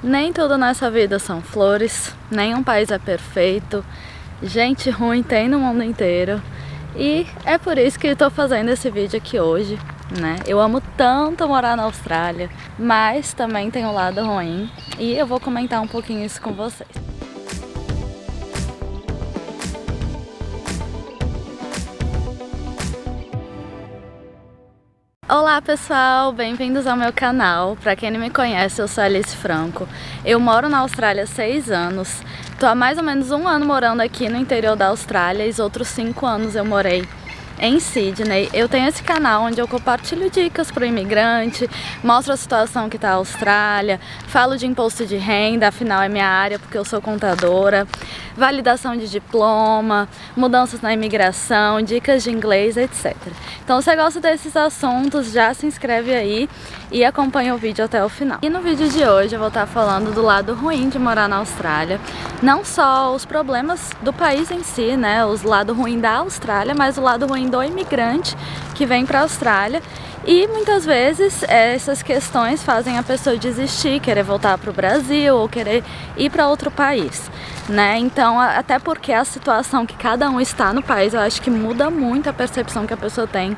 Nem tudo nessa vida são flores, nenhum país é perfeito, gente ruim tem no mundo inteiro. E é por isso que estou fazendo esse vídeo aqui hoje, né? Eu amo tanto morar na Austrália, mas também tem um lado ruim e eu vou comentar um pouquinho isso com vocês. Olá pessoal, bem-vindos ao meu canal. Para quem não me conhece, eu sou Alice Franco. Eu moro na Austrália há 6 anos. Tô há mais ou menos 1 ano morando aqui no interior da Austrália e os outros 5 anos eu morei em Sydney. Eu tenho esse canal onde eu compartilho dicas para o imigrante, mostro a situação que está a Austrália, falo de imposto de renda, afinal é minha área porque eu sou contadora, validação de diploma, mudanças na imigração, dicas de inglês, etc. Então se você gosta desses assuntos, já se inscreve aí e acompanha o vídeo até o final. E no vídeo de hoje eu vou estar falando do lado ruim de morar na Austrália, não só os problemas do país em si, né, o lado ruim da Austrália, mas o lado ruim do imigrante que vem para a Austrália. E muitas vezes essas questões fazem a pessoa desistir, querer voltar para o Brasil ou querer ir para outro país, né? Então, até porque a situação que cada um está no país, eu acho que muda muito a percepção que a pessoa tem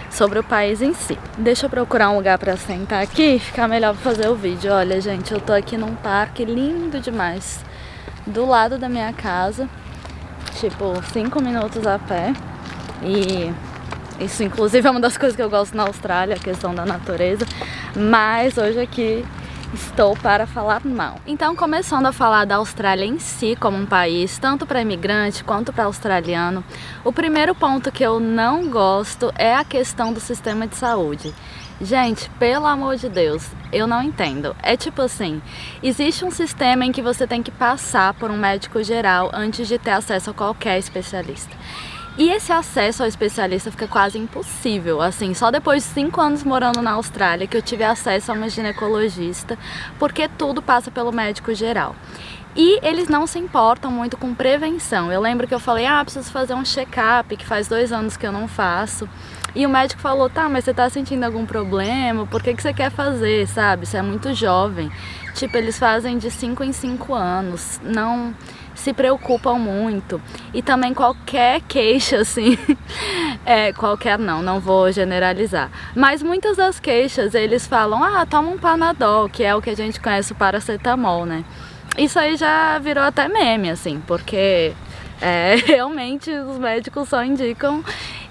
sobre o país em si. Deixa eu procurar um lugar para sentar aqui, ficar melhor para fazer o vídeo. Olha, gente, eu tô aqui num parque lindo demais, do lado da minha casa, tipo 5 minutos a pé. E isso inclusive é uma das coisas que eu gosto na Austrália, a questão da natureza, mas hoje aqui estou para falar mal. Então, começando a falar da Austrália em si como um país, tanto para imigrante quanto para australiano, o primeiro ponto que eu não gosto é a questão do sistema de saúde. Gente, pelo amor de Deus, eu não entendo. É tipo assim, existe um sistema em que você tem que passar por um médico geral antes de ter acesso a qualquer especialista. E esse acesso ao especialista fica quase impossível, assim, só depois de 5 anos morando na Austrália que eu tive acesso a uma ginecologista, porque tudo passa pelo médico geral. E eles não se importam muito com prevenção. Eu lembro que eu falei, preciso fazer um check-up, que faz 2 anos que eu não faço. E o médico falou, tá, mas você tá sentindo algum problema? Por que você quer fazer, sabe? Você é muito jovem. Tipo, eles fazem de 5 em 5 anos, não se preocupam muito. E também qualquer queixa, assim, qualquer não vou generalizar. Mas muitas das queixas, eles falam, toma um Panadol, que é o que a gente conhece, o paracetamol, né? Isso aí já virou até meme, assim, porque realmente os médicos só indicam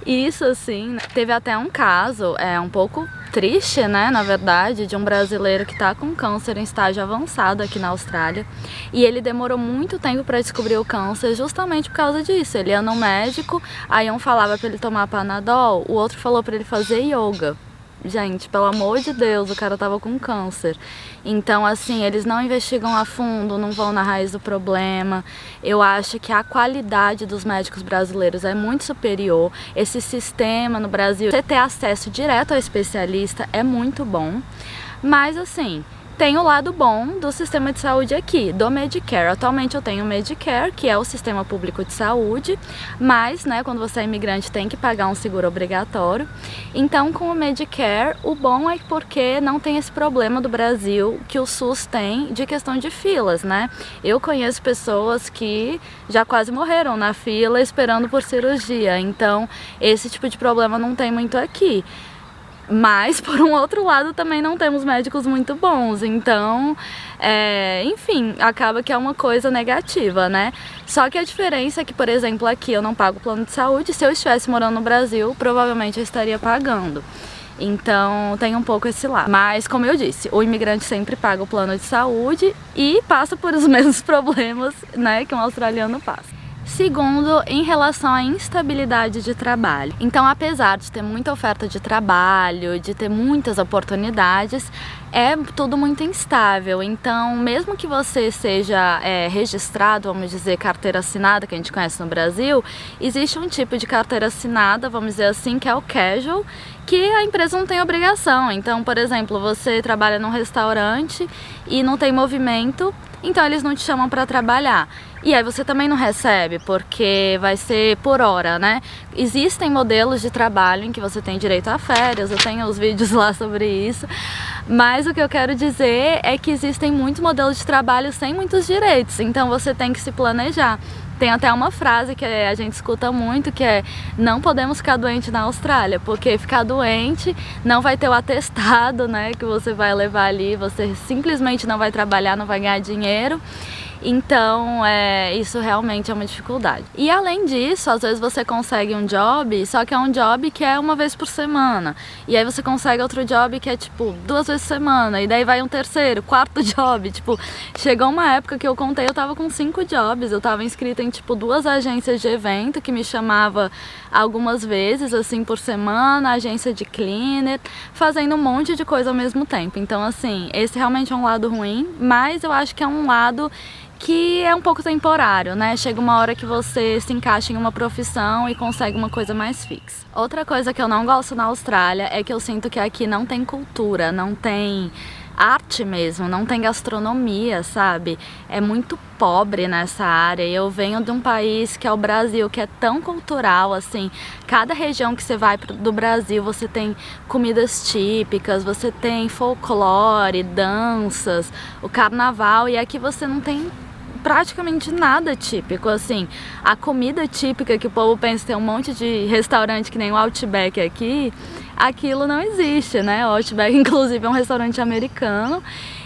isso, assim. Teve até um caso, um pouco triste, né, na verdade, de um brasileiro que tá com câncer em estágio avançado aqui na Austrália. E ele demorou muito tempo para descobrir o câncer justamente por causa disso. Ele ia no médico, aí um falava para ele tomar Panadol, o outro falou para ele fazer yoga. Gente, pelo amor de Deus, o cara tava com câncer. Então, assim, eles não investigam a fundo, não vão na raiz do problema. Eu acho que a qualidade dos médicos brasileiros é muito superior. Esse sistema no Brasil, você ter acesso direto ao especialista é muito bom. Mas, assim, tem o lado bom do sistema de saúde aqui, do Medicare. Atualmente eu tenho o Medicare, que é o sistema público de saúde, mas, né, quando você é imigrante tem que pagar um seguro obrigatório. Então, com o Medicare, o bom é porque não tem esse problema do Brasil que o SUS tem de questão de filas, né? Eu conheço pessoas que já quase morreram na fila esperando por cirurgia, então esse tipo de problema não tem muito aqui. Mas, por um outro lado, também não temos médicos muito bons, então, enfim, acaba que é uma coisa negativa, né? Só que a diferença é que, por exemplo, aqui eu não pago plano de saúde, se eu estivesse morando no Brasil, provavelmente eu estaria pagando. Então, tem um pouco esse lado. Mas, como eu disse, o imigrante sempre paga o plano de saúde e passa por os mesmos problemas, né, que um australiano passa. Segundo, em relação à instabilidade de trabalho. Então, apesar de ter muita oferta de trabalho, de ter muitas oportunidades, é tudo muito instável. Então, mesmo que você seja registrado, vamos dizer, carteira assinada, que a gente conhece no Brasil, existe um tipo de carteira assinada, vamos dizer assim, que é o casual, que a empresa não tem obrigação. Então, por exemplo, você trabalha num restaurante e não tem movimento, então eles não te chamam para trabalhar. E aí você também não recebe, porque vai ser por hora, né? Existem modelos de trabalho em que você tem direito a férias, eu tenho os vídeos lá sobre isso, mas o que eu quero dizer é que existem muitos modelos de trabalho sem muitos direitos, então você tem que se planejar. Tem até uma frase que a gente escuta muito, que é: não podemos ficar doente na Austrália, porque ficar doente não vai ter o atestado, né, que você vai levar ali, você simplesmente não vai trabalhar, não vai ganhar dinheiro. Então, isso realmente é uma dificuldade. E além disso, às vezes você consegue um job, só que é um job que é uma vez por semana. E aí você consegue outro job que é tipo 2 vezes por semana. E daí vai um terceiro, quarto job. Tipo, chegou uma época que eu contei, eu tava com 5 jobs. Eu tava inscrita em tipo 2 agências de evento que me chamava algumas vezes, assim, por semana, agência de cleaner, fazendo um monte de coisa ao mesmo tempo. Então, assim, esse realmente é um lado ruim, mas eu acho que é um lado que é um pouco temporário, né? Chega uma hora que você se encaixa em uma profissão e consegue uma coisa mais fixa. Outra coisa que eu não gosto na Austrália é que eu sinto que aqui não tem cultura, não tem arte mesmo, não tem gastronomia, sabe? É muito pobre nessa área. Eu venho de um país que é o Brasil, que é tão cultural, assim, cada região que você vai do Brasil, você tem comidas típicas, você tem folclore, danças, o carnaval, e aqui você não tem praticamente nada típico, assim. A comida típica que o povo pensa, tem um monte de restaurante que nem o Outback aqui, aquilo não existe, né? O Outback, inclusive, é um restaurante americano.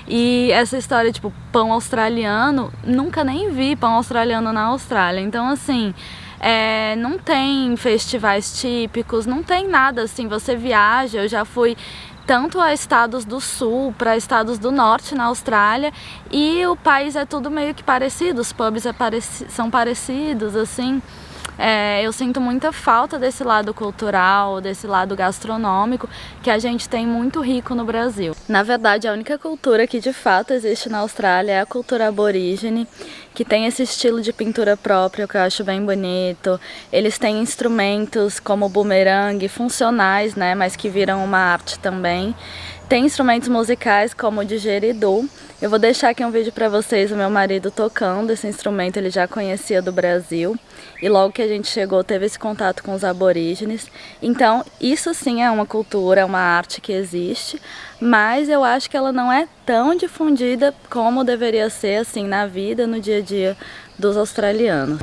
E essa história, tipo, pão australiano, nunca nem vi pão australiano na Austrália. Então, assim, não tem festivais típicos, não tem nada, assim. Você viaja, eu já fui tanto a estados do sul para estados do norte na Austrália, e o país é tudo meio que parecido, os pubs são parecidos, assim. Eu sinto muita falta desse lado cultural, desse lado gastronômico, que a gente tem muito rico no Brasil. Na verdade, a única cultura que de fato existe na Austrália é a cultura aborígene, que tem esse estilo de pintura próprio que eu acho bem bonito. Eles têm instrumentos como bumerangue, funcionais, né, mas que viram uma arte também. Tem instrumentos musicais como o didgeridoo. Eu vou deixar aqui um vídeo para vocês, o meu marido tocando esse instrumento, ele já conhecia do Brasil. E logo que a gente chegou, teve esse contato com os aborígenes. Então, isso sim é uma cultura, é uma arte que existe, mas eu acho que ela não é tão difundida como deveria ser, assim, na vida, no dia a dia dos australianos.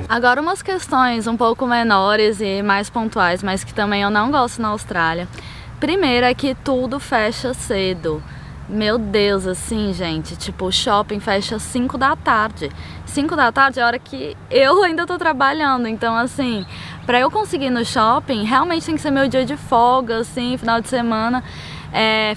Agora, umas questões um pouco menores e mais pontuais, mas que também eu não gosto na Austrália. Primeiro é que tudo fecha cedo. Meu Deus, assim, gente, tipo, o shopping fecha 5 da tarde. 5 da tarde é a hora que eu ainda tô trabalhando, então, assim, pra eu conseguir ir no shopping, realmente tem que ser meu dia de folga, assim, final de semana.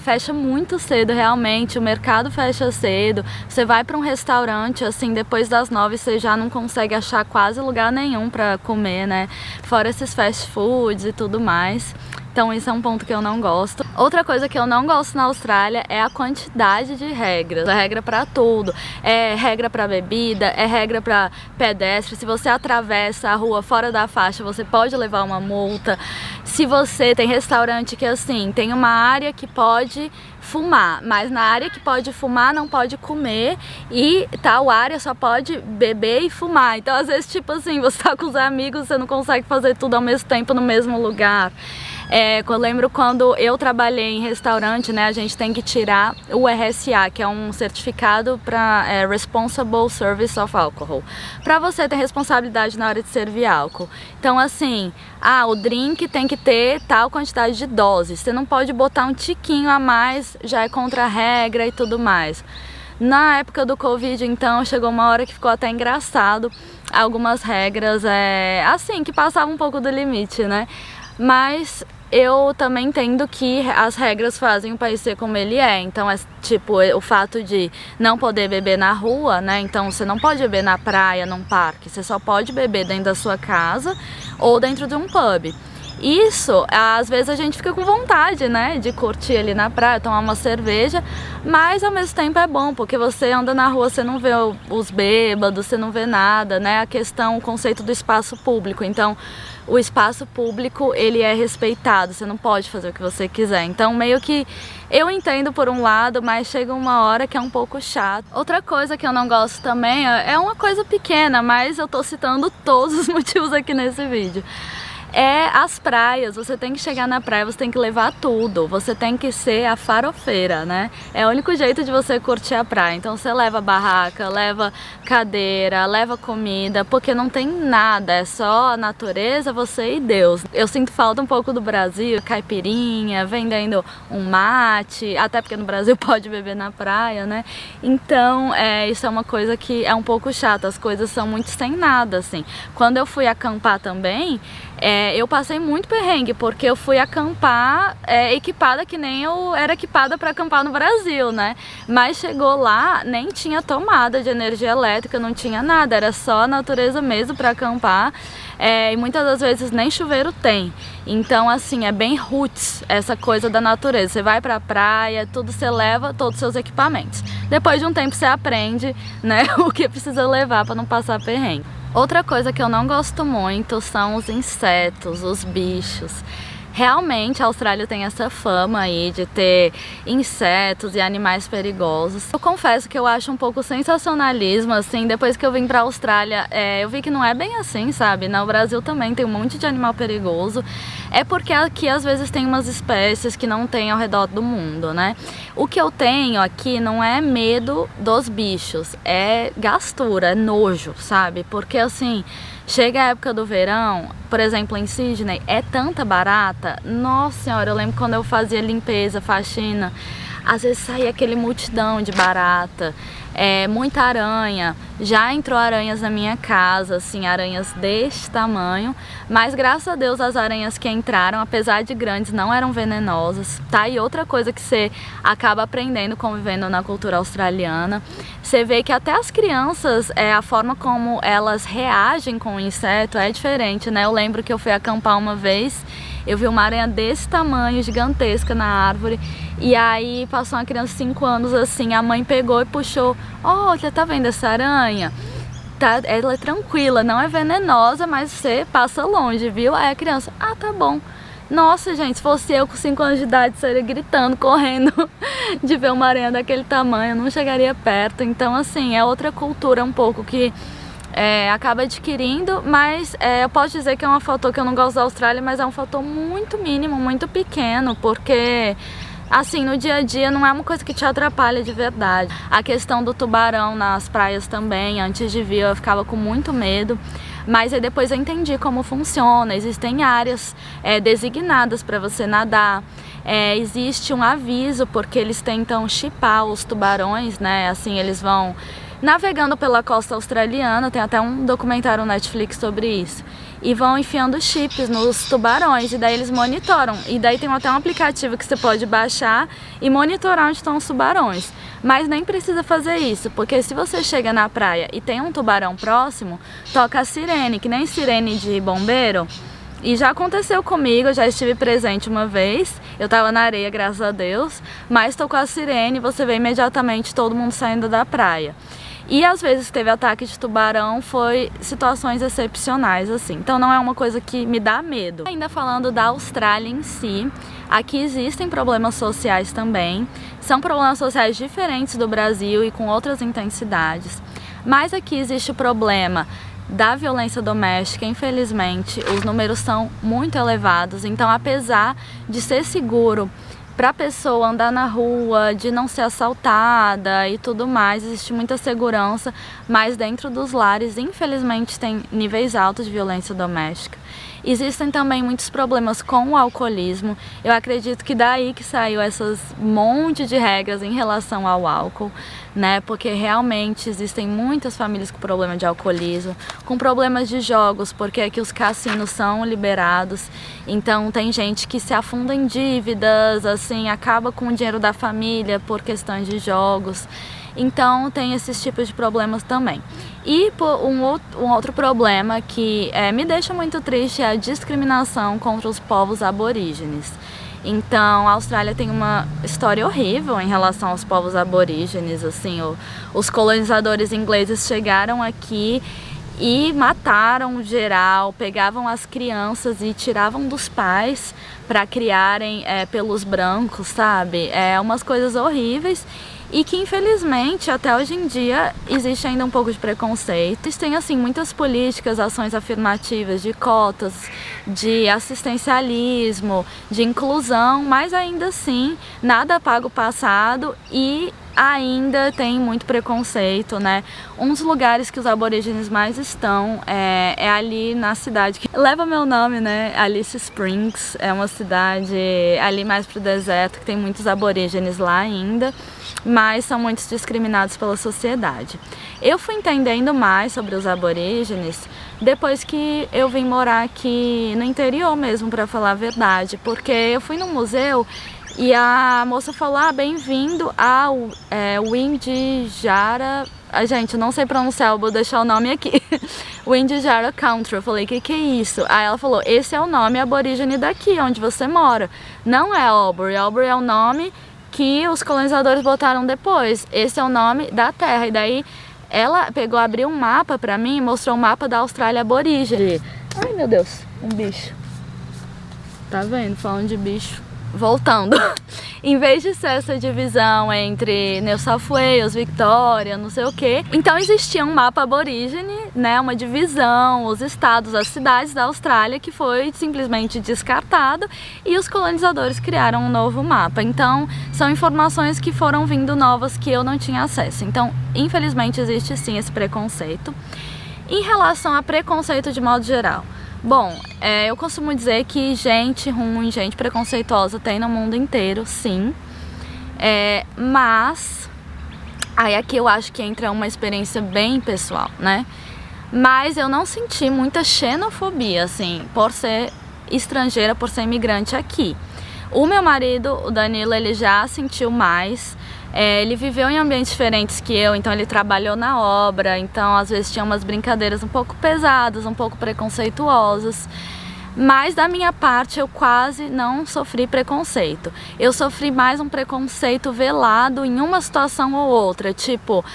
Fecha muito cedo, realmente, o mercado fecha cedo. Você vai para um restaurante, assim, depois das 9 você já não consegue achar quase lugar nenhum para comer, né? Fora esses fast foods e tudo mais. Então isso é um ponto que eu não gosto. Outra coisa que eu não gosto na Austrália é a quantidade de regras. É regra para tudo. É regra para bebida, é regra para pedestre. Se você atravessa a rua fora da faixa, você pode levar uma multa. Se você tem restaurante que, assim, tem uma área que pode fumar, mas na área que pode fumar não pode comer, e tal área só pode beber e fumar. Então, às vezes, tipo assim, você tá com os amigos, você não consegue fazer tudo ao mesmo tempo no mesmo lugar. Eu lembro quando eu trabalhei em restaurante, né, a gente tem que tirar o RSA, que é um certificado para Responsible Service of Alcohol, para você ter responsabilidade na hora de servir álcool. Então, assim, o drink tem que ter tal quantidade de doses, você não pode botar um tiquinho a mais, já é contra a regra e tudo mais. Na época do Covid, então, chegou uma hora que ficou até engraçado, algumas regras, assim, que passavam um pouco do limite, né? Mas eu também entendo que as regras fazem o país ser como ele é. Então, tipo, o fato de não poder beber na rua, né? Então, você não pode beber na praia, num parque. Você só pode beber dentro da sua casa ou dentro de um pub. Isso, às vezes a gente fica com vontade, né, de curtir ali na praia, tomar uma cerveja, mas ao mesmo tempo é bom, porque você anda na rua, você não vê os bêbados, você não vê nada, né, o conceito do espaço público. Então, o espaço público, ele é respeitado, você não pode fazer o que você quiser. Então, meio que eu entendo por um lado, mas chega uma hora que é um pouco chato. Outra coisa que eu não gosto também é uma coisa pequena, mas eu tô citando todos os motivos aqui nesse vídeo. É as praias, você tem que chegar na praia, você tem que levar tudo, você tem que ser a farofeira, né? É o único jeito de você curtir a praia. Então você leva barraca, leva cadeira, leva comida, porque não tem nada, é só a natureza, você e Deus. Eu sinto falta um pouco do Brasil, caipirinha, vendendo um mate, até porque no Brasil pode beber na praia, né? Então isso é uma coisa que é um pouco chata, as coisas são muito sem nada, assim. Quando eu fui acampar também, eu passei muito perrengue, porque eu fui acampar equipada que nem eu era equipada para acampar no Brasil, né? Mas chegou lá, nem tinha tomada de energia elétrica, não tinha nada, era só a natureza mesmo para acampar. E muitas das vezes nem chuveiro tem. Então, assim, é bem roots essa coisa da natureza. Você vai pra praia, tudo você leva, todos os seus equipamentos. Depois de um tempo você aprende, né, o que precisa levar para não passar perrengue. Outra coisa que eu não gosto muito são os insetos, os bichos. Realmente a Austrália tem essa fama aí de ter insetos e animais perigosos. Eu confesso que eu acho um pouco sensacionalismo, assim, depois que eu vim pra Austrália, eu vi que não é bem assim, sabe? No Brasil também tem um monte de animal perigoso. É porque aqui às vezes tem umas espécies que não tem ao redor do mundo, né? O que eu tenho aqui não é medo dos bichos, é gastura, é nojo, sabe? Porque assim, chega a época do verão, por exemplo em Sydney, é tanta barata, nossa senhora, eu lembro quando eu fazia limpeza, faxina, às vezes saía aquele multidão de barata, muita aranha. Já entrou aranhas na minha casa, assim, aranhas deste tamanho, mas graças a Deus as aranhas que entraram, apesar de grandes, não eram venenosas, tá? E outra coisa que você acaba aprendendo convivendo na cultura australiana, você vê que até as crianças, a forma como elas reagem com o inseto é diferente, né? Eu lembro que eu fui acampar uma vez, eu vi uma aranha desse tamanho, gigantesca na árvore, e aí passou uma criança de 5 anos assim, a mãe pegou e puxou, olha, tá vendo essa aranha? Tá, ela é tranquila, não é venenosa, mas você passa longe, viu? Aí a criança, ah, tá bom. Nossa, gente, se fosse eu com 5 anos de idade, seria gritando, correndo de ver uma aranha daquele tamanho, eu não chegaria perto. Então, assim, é outra cultura um pouco que acaba adquirindo, mas eu posso dizer que é um fator que eu não gosto da Austrália, mas é um fator muito mínimo, muito pequeno, porque assim, no dia a dia não é uma coisa que te atrapalha de verdade. A questão do tubarão nas praias também, antes de vir eu ficava com muito medo, mas aí depois eu entendi como funciona. Existem áreas designadas para você nadar, existe um aviso porque eles tentam chipar os tubarões, né, assim, eles vão navegando pela costa australiana, tem até um documentário no Netflix sobre isso, e vão enfiando chips nos tubarões, e daí eles monitoram, e daí tem até um aplicativo que você pode baixar e monitorar onde estão os tubarões. Mas nem precisa fazer isso, porque se você chega na praia e tem um tubarão próximo, toca a sirene, que nem sirene de bombeiro. E já aconteceu comigo, eu já estive presente uma vez, eu tava na areia, graças a Deus, mas tocou a sirene e você vê imediatamente todo mundo saindo da praia. E às vezes teve ataque de tubarão, foi situações excepcionais, assim. Então não é uma coisa que me dá medo. Ainda falando da Austrália em si, aqui existem problemas sociais também. São problemas sociais diferentes do Brasil e com outras intensidades. Mas aqui existe o problema da violência doméstica, infelizmente, os números são muito elevados. Então, apesar de ser seguro para a pessoa andar na rua, de não ser assaltada e tudo mais, existe muita segurança, mas dentro dos lares, infelizmente, tem níveis altos de violência doméstica. Existem também muitos problemas com o alcoolismo. Eu acredito que daí que saiu essas monte de regras em relação ao álcool, né? Porque realmente existem muitas famílias com problema de alcoolismo, com problemas de jogos, porque aqui os cassinos são liberados. Então tem gente que se afunda em dívidas, assim, acaba com o dinheiro da família por questões de jogos. Então tem esses tipos de problemas também. E um outro problema que me deixa muito triste é a discriminação contra os povos aborígenes. Então a Austrália tem uma história horrível em relação aos povos aborígenes, assim, os colonizadores ingleses chegaram aqui e mataram geral, pegavam as crianças e tiravam dos pais para criarem pelos brancos, sabe? Umas coisas horríveis e que infelizmente até hoje em dia existe ainda um pouco de preconceito. Existem assim muitas políticas, ações afirmativas de cotas, de assistencialismo, de inclusão, mas ainda assim nada apaga o passado e ainda tem muito preconceito, né? Um dos lugares que os aborígenes mais estão é ali na cidade que leva meu nome, né? Alice Springs, é uma cidade ali mais pro deserto que tem muitos aborígenes lá ainda, mas são muito discriminados pela sociedade. Eu fui entendendo mais sobre os aborígenes depois que eu vim morar aqui no interior mesmo, para falar a verdade, porque eu fui num museu e a moça falou, bem-vindo ao Windjara... Gente, eu não sei pronunciar, eu vou deixar o nome aqui. Windjara Country. Eu falei, que é isso? Aí ela falou, esse é o nome aborígene daqui, onde você mora. Não é Albury. Albury é o nome que os colonizadores botaram depois. Esse é o nome da terra. E daí ela pegou, abriu um mapa pra mim e mostrou o mapa da Austrália aborígene. Ai, meu Deus, um bicho. Tá vendo? Falando de bicho. Voltando, em vez de ser essa divisão entre New South Wales, Victoria, não sei o que, então existia um mapa aborígene, né, uma divisão, os estados, as cidades da Austrália que foi simplesmente descartado e os colonizadores criaram um novo mapa. Então são informações que foram vindo novas que eu não tinha acesso. Então infelizmente existe sim esse preconceito. Em relação a preconceito de modo geral, bom, eu costumo dizer que gente ruim, gente preconceituosa tem no mundo inteiro, sim. Mas, aí aqui eu acho que entra uma experiência bem pessoal, né? Mas eu não senti muita xenofobia, assim, por ser estrangeira, por ser imigrante aqui. O meu marido, o Danilo, ele já sentiu mais. Ele viveu em ambientes diferentes que eu, então ele trabalhou na obra, então às vezes tinha umas brincadeiras um pouco pesadas, um pouco preconceituosas. Mas da minha parte eu quase não sofri preconceito. Eu sofri mais um preconceito velado em uma situação ou outra, tipo,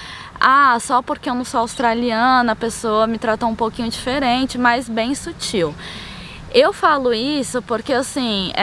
só porque eu não sou australiana, a pessoa me tratou um pouquinho diferente, mas bem sutil. Eu falo isso porque, assim,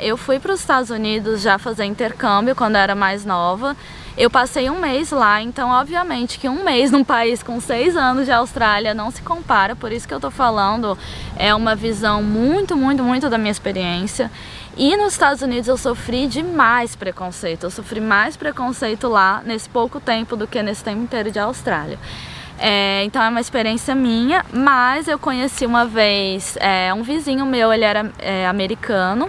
eu fui para os Estados Unidos já fazer intercâmbio quando eu era mais nova. Eu passei um mês lá, então obviamente que um mês num país com 6 anos de Austrália não se compara, por isso que eu tô falando, é uma visão muito, muito, muito da minha experiência. E nos Estados Unidos eu sofri demais preconceito, eu sofri mais preconceito lá nesse pouco tempo do que nesse tempo inteiro de Austrália. Então é uma experiência minha, mas eu conheci uma vez um vizinho meu, ele era americano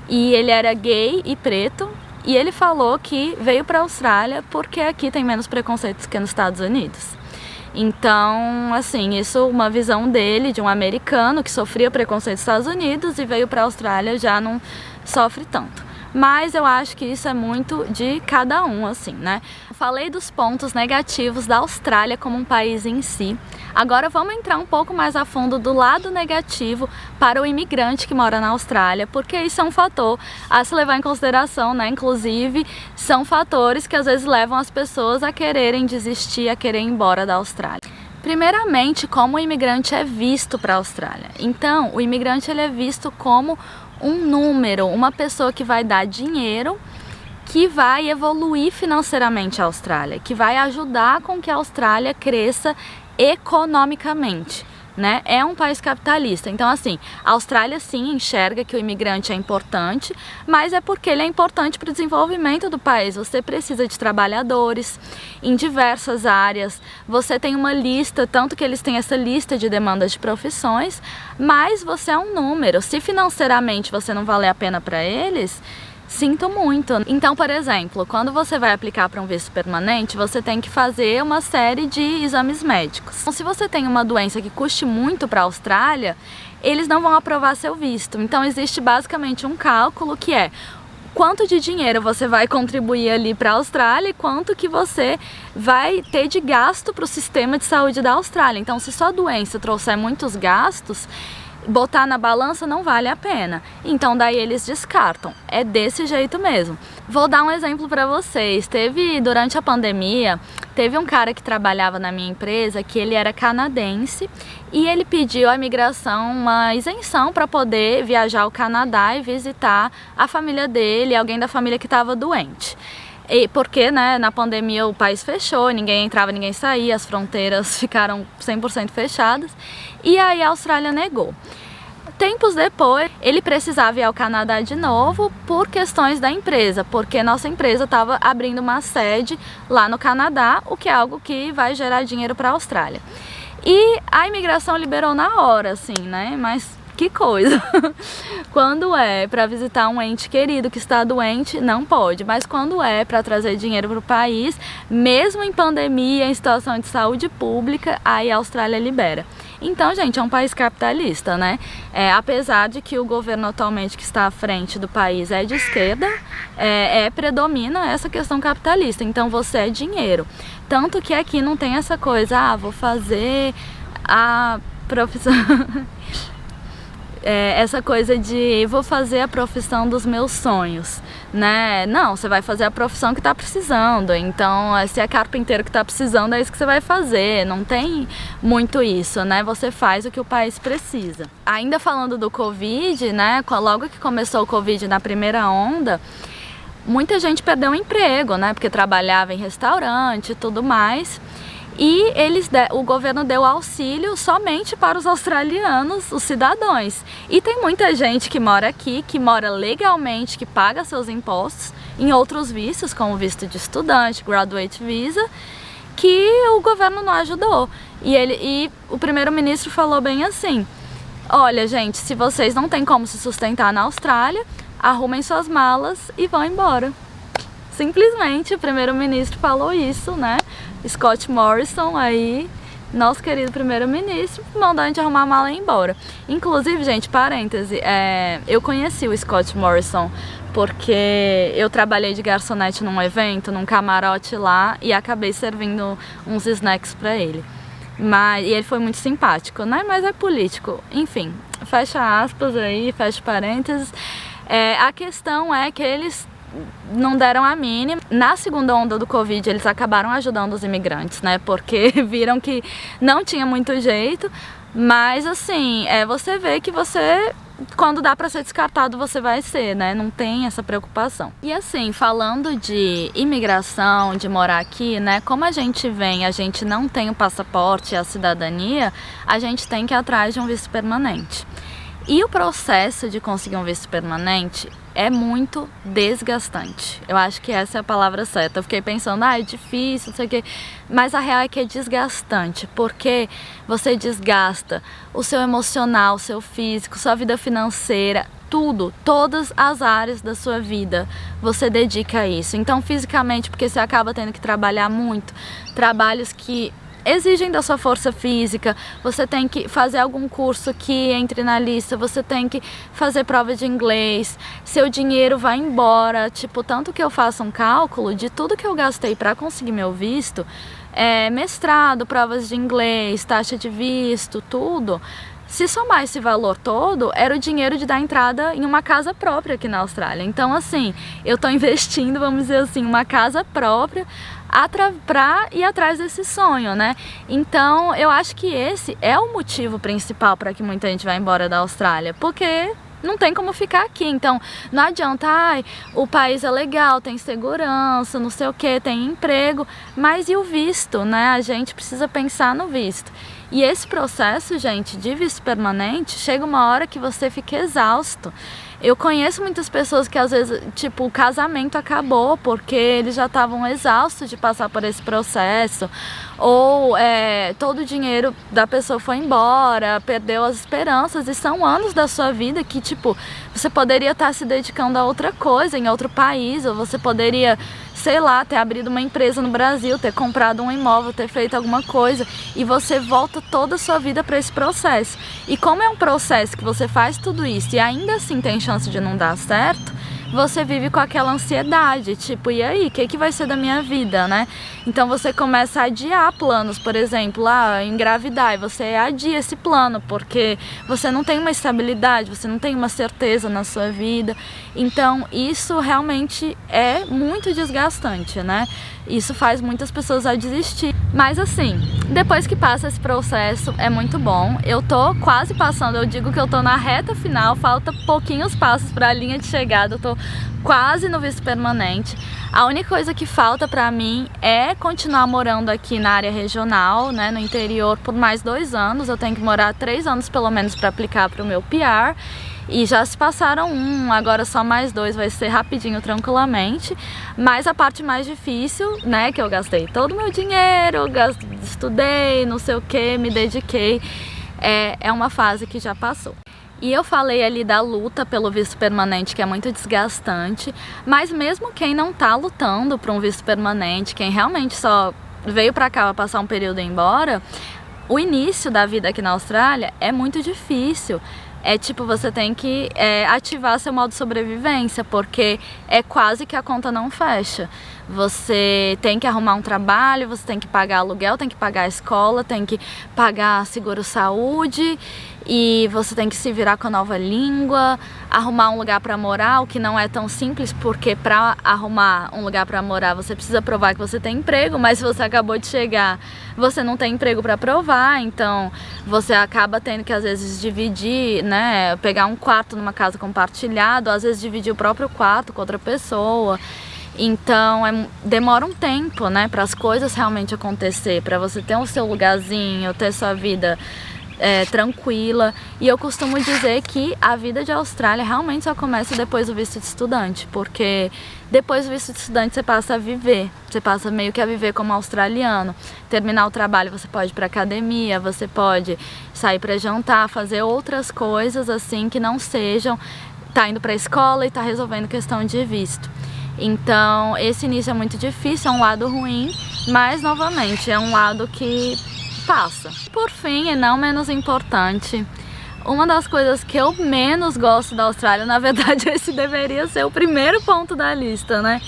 e ele era gay e preto e ele falou que veio para a Austrália porque aqui tem menos preconceitos que nos Estados Unidos. Então, assim, isso uma visão dele, de um americano que sofria preconceito nos Estados Unidos e veio para a Austrália, já não sofre tanto. Mas eu acho que isso é muito de cada um, assim, né? Falei dos pontos negativos da Austrália como um país em si. Agora vamos entrar um pouco mais a fundo do lado negativo para o imigrante que mora na Austrália, porque isso é um fator a se levar em consideração, né? Inclusive, são fatores que às vezes levam as pessoas a quererem desistir, a querer ir embora da Austrália. Primeiramente, como o imigrante é visto para a Austrália. Então, o imigrante ele é visto como um número, uma pessoa que vai dar dinheiro, que vai evoluir financeiramente a Austrália, que vai ajudar com que a Austrália cresça economicamente, né? É um país capitalista, então assim, a Austrália sim enxerga que o imigrante é importante, mas é porque ele é importante para o desenvolvimento do país. Você precisa de trabalhadores em diversas áreas, você tem uma lista, tanto que eles têm essa lista de demandas de profissões, mas você é um número. Se financeiramente você não valer a pena para eles, sinto muito. Então, por exemplo, quando você vai aplicar para um visto permanente, você tem que fazer uma série de exames médicos. Então, se você tem uma doença que custe muito para a Austrália, eles não vão aprovar seu visto. Então, existe basicamente um cálculo que é quanto de dinheiro você vai contribuir ali para a Austrália e quanto que você vai ter de gasto para o sistema de saúde da Austrália. Então, se sua doença trouxer muitos gastos, botar na balança não vale a pena. Então daí eles descartam. É desse jeito mesmo. Vou dar um exemplo para vocês. Durante a pandemia, teve um cara que trabalhava na minha empresa que ele era canadense e ele pediu à imigração uma isenção para poder viajar ao Canadá e visitar a família dele, alguém da família que estava doente. Porque, né, na pandemia o país fechou, ninguém entrava, ninguém saía, as fronteiras ficaram 100% fechadas e aí a Austrália negou. Tempos depois, ele precisava ir ao Canadá de novo por questões da empresa, porque nossa empresa estava abrindo uma sede lá no Canadá, o que é algo que vai gerar dinheiro para a Austrália. E a imigração liberou na hora, assim, né, mas que coisa! Quando é para visitar um ente querido que está doente, não pode. Mas quando é para trazer dinheiro para o país, mesmo em pandemia, em situação de saúde pública, aí a Austrália libera. Então, gente, é um país capitalista, né? Apesar de que o governo atualmente que está à frente do país é de esquerda, predomina essa questão capitalista. Então, você é dinheiro. Tanto que aqui não tem essa coisa, vou fazer a profissão... essa coisa de vou fazer a profissão dos meus sonhos, né? Não, você vai fazer a profissão que está precisando. Então, se é carpinteiro que está precisando, é isso que você vai fazer. Não tem muito isso, né? Você faz o que o país precisa. Ainda falando do Covid, né? Logo que começou o Covid na primeira onda, muita gente perdeu o emprego, né? Porque trabalhava em restaurante e tudo mais. E o governo deu auxílio somente para os australianos, os cidadãos. E tem muita gente que mora aqui, que mora legalmente, que paga seus impostos em outros vistos, como visto de estudante, graduate visa, que o governo não ajudou. E o primeiro-ministro falou bem assim: olha, gente, se vocês não têm como se sustentar na Austrália, arrumem suas malas e vão embora. Simplesmente o primeiro-ministro falou isso, né? Scott Morrison, aí, nosso querido primeiro-ministro, mandou a gente arrumar a mala e ir embora. Inclusive, gente, parêntese, eu conheci o Scott Morrison porque eu trabalhei de garçonete num evento, num camarote lá, e acabei servindo uns snacks pra ele. E ele foi muito simpático, né? Mas é político. Enfim, fecha aspas aí, fecha parênteses. A questão é que eles não deram a mínima. Na segunda onda do Covid, eles acabaram ajudando os imigrantes, né? Porque viram que não tinha muito jeito. Mas, assim, você vê que quando dá para ser descartado, você vai ser, né? Não tem essa preocupação. E assim, falando de imigração, de morar aqui, né? Como a gente não tem o passaporte e a cidadania, a gente tem que ir atrás de um visto permanente. E o processo de conseguir um visto permanente é muito desgastante. Eu acho que essa é a palavra certa. Eu fiquei pensando, é difícil, não sei o quê. Mas a real é que é desgastante, porque você desgasta o seu emocional, o seu físico, sua vida financeira, tudo, todas as áreas da sua vida você dedica a isso. Então, fisicamente, porque você acaba tendo que trabalhar muito, trabalhos que exigem da sua força física, você tem que fazer algum curso que entre na lista, você tem que fazer prova de inglês, seu dinheiro vai embora, tipo, tanto que eu faço um cálculo de tudo que eu gastei para conseguir meu visto, mestrado, provas de inglês, taxa de visto, tudo. Se somar esse valor todo, era o dinheiro de dar entrada em uma casa própria aqui na Austrália. Então, assim, eu tô investindo, vamos dizer assim, uma casa própria pra ir atrás desse sonho, né? Então, eu acho que esse é o motivo principal para que muita gente vá embora da Austrália, porque não tem como ficar aqui. Então, não adianta, o país é legal, tem segurança, não sei o que, tem emprego, mas e o visto, né? A gente precisa pensar no visto. E esse processo, gente, de visto permanente, chega uma hora que você fica exausto. Eu conheço muitas pessoas que às vezes, tipo, o casamento acabou porque eles já estavam exaustos de passar por esse processo, ou todo o dinheiro da pessoa foi embora, perdeu as esperanças, e são anos da sua vida que, tipo, você poderia estar se dedicando a outra coisa em outro país, ou você poderia, sei lá, ter abrido uma empresa no Brasil, ter comprado um imóvel, ter feito alguma coisa, e você volta toda a sua vida para esse processo. E como é um processo que você faz tudo isso e ainda assim tem chance de não dar certo, você vive com aquela ansiedade, tipo, e aí, o que vai ser da minha vida, né? Então você começa a adiar planos, por exemplo, engravidar, e você adia esse plano, porque você não tem uma estabilidade, você não tem uma certeza na sua vida. Então isso realmente é muito desgastante, né? Isso faz muitas pessoas a desistir. Mas assim, depois que passa esse processo, é muito bom. Eu tô quase passando, eu digo que eu tô na reta final, falta pouquinhos passos para a linha de chegada, eu tô quase no visto permanente. A única coisa que falta pra mim é continuar morando aqui na área regional, né, no interior, por mais 2 anos. Eu tenho que morar 3 anos pelo menos para aplicar para o meu PR. E já se passaram 1, agora só mais 2, vai ser rapidinho, tranquilamente. Mas a parte mais difícil, né, que eu gastei todo o meu dinheiro, estudei, não sei o que, me dediquei, é uma fase que já passou. E eu falei ali da luta pelo visto permanente, que é muito desgastante, mas mesmo quem não tá lutando por um visto permanente, quem realmente só veio pra cá pra passar um período e ir embora, o início da vida aqui na Austrália é muito difícil. É tipo, você tem que ativar seu modo de sobrevivência, porque é quase que a conta não fecha. Você tem que arrumar um trabalho, você tem que pagar aluguel, tem que pagar a escola, tem que pagar seguro-saúde, e você tem que se virar com a nova língua, arrumar um lugar para morar, o que não é tão simples, porque para arrumar um lugar para morar você precisa provar que você tem emprego, mas se você acabou de chegar, você não tem emprego para provar, então você acaba tendo que às vezes dividir, né, pegar um quarto numa casa compartilhada, ou às vezes dividir o próprio quarto com outra pessoa. Então demora um tempo, né, para as coisas realmente acontecer, para você ter o seu lugarzinho, ter sua vida tranquila. E eu costumo dizer que a vida de Austrália realmente só começa depois do visto de estudante, porque depois do visto de estudante você passa a viver, você passa meio que a viver como australiano. Terminar o trabalho, você pode ir para academia, você pode sair para jantar, fazer outras coisas assim que não sejam tá indo para a escola e tá resolvendo questão de visto. Então esse início é muito difícil, é um lado ruim, mas novamente é um lado que passa. Por fim, e não menos importante, uma das coisas que eu menos gosto da Austrália, na verdade esse deveria ser o primeiro ponto da lista, né?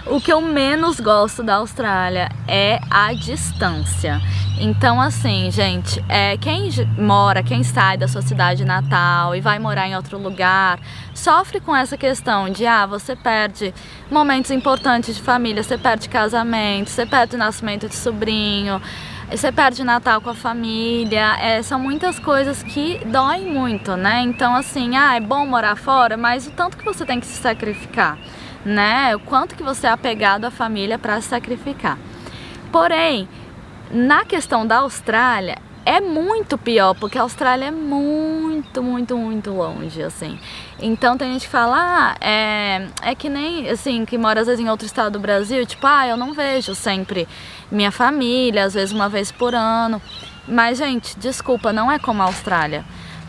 O que eu menos gosto da Austrália é a distância. Então assim, gente, quem sai da sua cidade natal e vai morar em outro lugar, sofre com essa questão de, você perde momentos importantes de família, você perde casamento, você perde o nascimento de sobrinho, você perde Natal com a família, são muitas coisas que doem muito, né? Então assim, é bom morar fora, mas o tanto que você tem que se sacrificar, né? O quanto que você é apegado à família para se sacrificar. Porém, na questão da Austrália, é muito pior, porque a Austrália é muito, muito, muito longe, assim. Então tem gente que fala, é que nem, assim, que mora às vezes em outro estado do Brasil, tipo, eu não vejo sempre minha família, às vezes uma vez por ano. Mas, gente, desculpa, não é como a Austrália.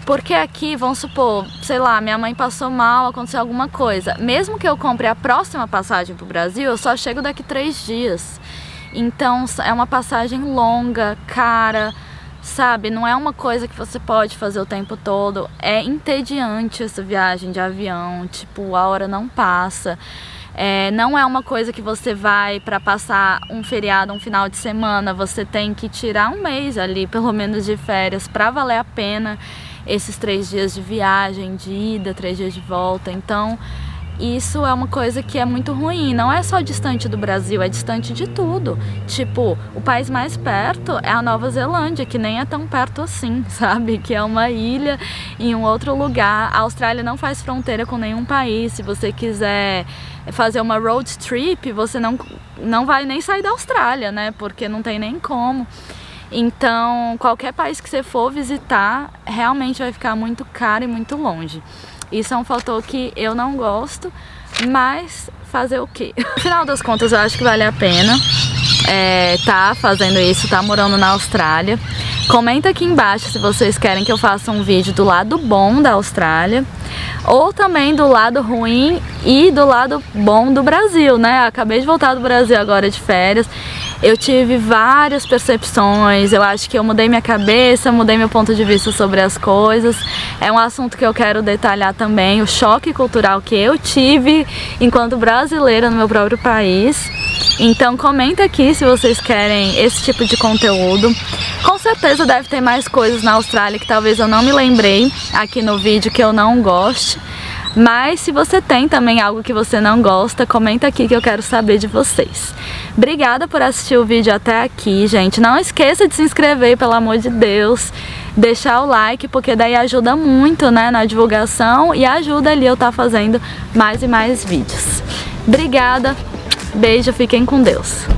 Porque aqui, vamos supor, sei lá, minha mãe passou mal, aconteceu alguma coisa. Mesmo que eu compre a próxima passagem pro Brasil, eu só chego daqui 3 dias. Então é uma passagem longa, cara, sabe? Não é uma coisa que você pode fazer o tempo todo. É entediante essa viagem de avião, tipo, a hora não passa. Não é uma coisa que você vai para passar um feriado, um final de semana. Você tem que tirar um mês ali, pelo menos, de férias para valer a pena esses 3 dias de viagem, de ida, 3 dias de volta. Então isso é uma coisa que é muito ruim. Não é só distante do Brasil, é distante de tudo. Tipo, o país mais perto é a Nova Zelândia, que nem é tão perto assim, sabe? Que é uma ilha em um outro lugar. A Austrália não faz fronteira com nenhum país. Se você quiser fazer uma road trip, você não vai nem sair da Austrália, né? Porque não tem nem como. Então, qualquer país que você for visitar, realmente vai ficar muito caro e muito longe. Isso é um fator que eu não gosto, mas fazer o quê? No final das contas, eu acho que vale a pena tá fazendo isso, tá morando na Austrália. Comenta aqui embaixo se vocês querem que eu faça um vídeo do lado bom da Austrália, ou também do lado ruim e do lado bom do Brasil, né? Acabei de voltar do Brasil agora de férias. Eu tive várias percepções, eu acho que eu mudei minha cabeça, mudei meu ponto de vista sobre as coisas. É um assunto que eu quero detalhar também, o choque cultural que eu tive enquanto brasileira no meu próprio país. Então comenta aqui se vocês querem esse tipo de conteúdo. Com certeza deve ter mais coisas na Austrália que talvez eu não me lembrei aqui no vídeo que eu não goste. Mas se você tem também algo que você não gosta, comenta aqui que eu quero saber de vocês. Obrigada por assistir o vídeo até aqui, gente. Não esqueça de se inscrever, pelo amor de Deus. Deixar o like, porque daí ajuda muito, né, na divulgação e ajuda ali eu estar fazendo mais e mais vídeos. Obrigada, beijo, fiquem com Deus.